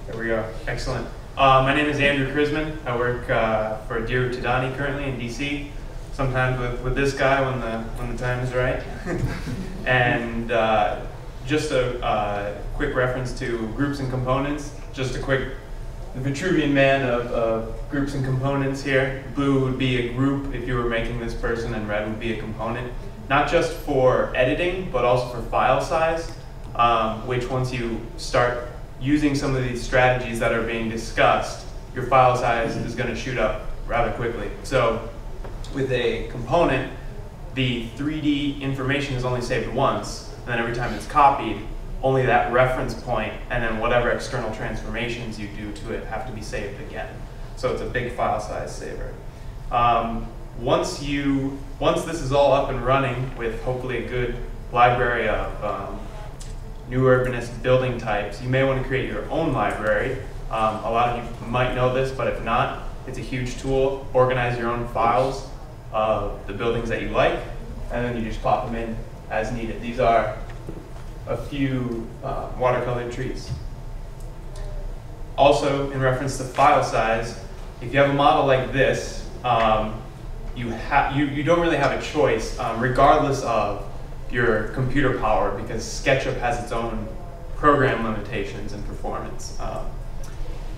There we go. Excellent. My name is Andrew Krizman. I work for Dear Tadani currently in DC. Sometimes with this guy when the time is right. And just a quick reference to groups and components. Just a quick Vitruvian man of groups and components here. Blue would be a group if you were making this person, and red would be a component. Not just for editing, but also for file size, which once you start using some of these strategies that are being discussed, your file size is going to shoot up rather quickly. So with a component, the 3D information is only saved once, and then every time it's copied, only that reference point and then whatever external transformations you do to it have to be saved again. So it's a big file size saver. Once this is all up and running with hopefully a good library of new urbanist building types, you may want to create your own library. A lot of you might know this, but if not, it's a huge tool. Organize your own files of the buildings that you like, and then you just plop them in as needed. These are a few watercolored trees. Also, in reference to file size, if you have a model like this, you don't really have a choice, regardless of your computer power, because SketchUp has its own program limitations and performance.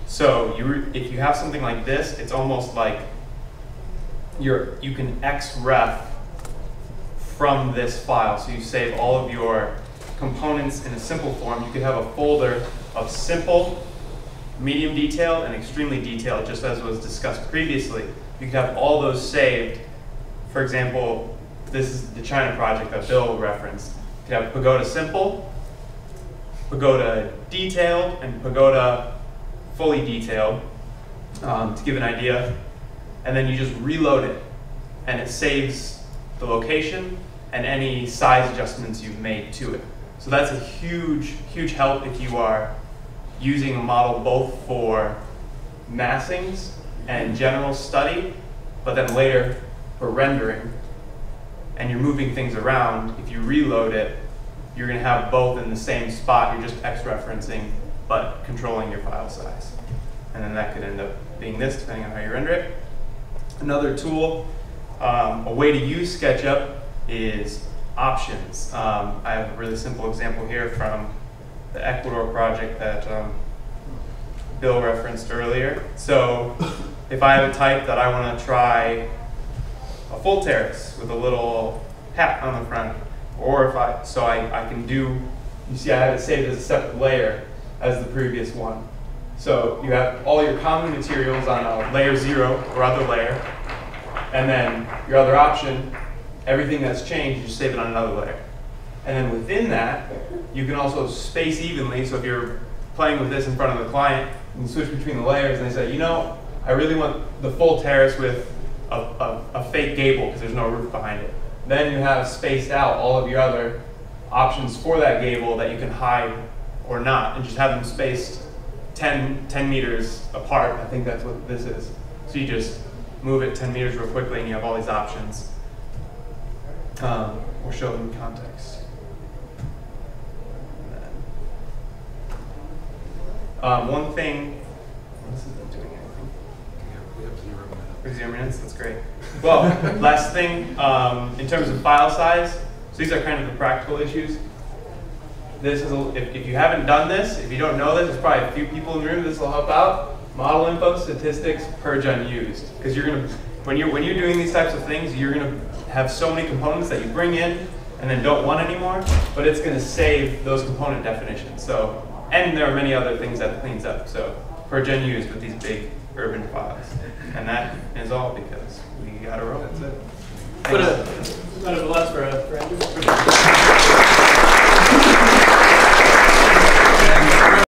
So if you have something like this, it's almost like you can XREF from this file. So you save all of your components in a simple form. You could have a folder of simple, medium detailed, and extremely detailed, just as was discussed previously. You could have all those saved. For example, this is the China project that Bill referenced. You could have Pagoda Simple, Pagoda Detailed, and Pagoda Fully Detailed, to give an idea. And then you just reload it, and it saves the location and any size adjustments you've made to it. So that's a huge, huge help if you are using a model both for massings and general study, but then later for rendering, and you're moving things around. If you reload it, you're going to have both in the same spot. You're just X-referencing, but controlling your file size. And then that could end up being this, depending on how you render it. Another tool, a way to use SketchUp is options. I have a really simple example here from the Ecuador project that Bill referenced earlier. So if I have a type that I want to try a full terrace with a little hat on the front, or if I can do, you see I have it saved as a separate layer as the previous one. So you have all your common materials on a layer 0 or other layer, and then your other option, everything that's changed, you just save it on another layer. And then within that, you can also space evenly. So if you're playing with this in front of the client, you can switch between the layers, and they say, you know, I really want the full terrace with a fake gable because there's no roof behind it. Then you have spaced out all of your other options for that gable that you can hide or not, and just have them spaced 10 meters apart. I think that's what this is. So you just move it 10 meters real quickly, and you have all these options. We'll show them in context. One thing, this isn't doing anything. We have 0 minutes. For 0 minutes, that's great. Well, last thing, in terms of file size, so these are kind of the practical issues. This is if you haven't done this, if you don't know this, there's probably a few people in the room this will help out. Model info, statistics, purge unused. Because you're gonna, when you're doing these types of things, you're gonna have so many components that you bring in and then don't want anymore, but it's gonna save those component definitions. So, and there are many other things that it cleans up. So purge unused with these big urban files. And that is all because we got to roll. That's it. Round of applause for Andrew.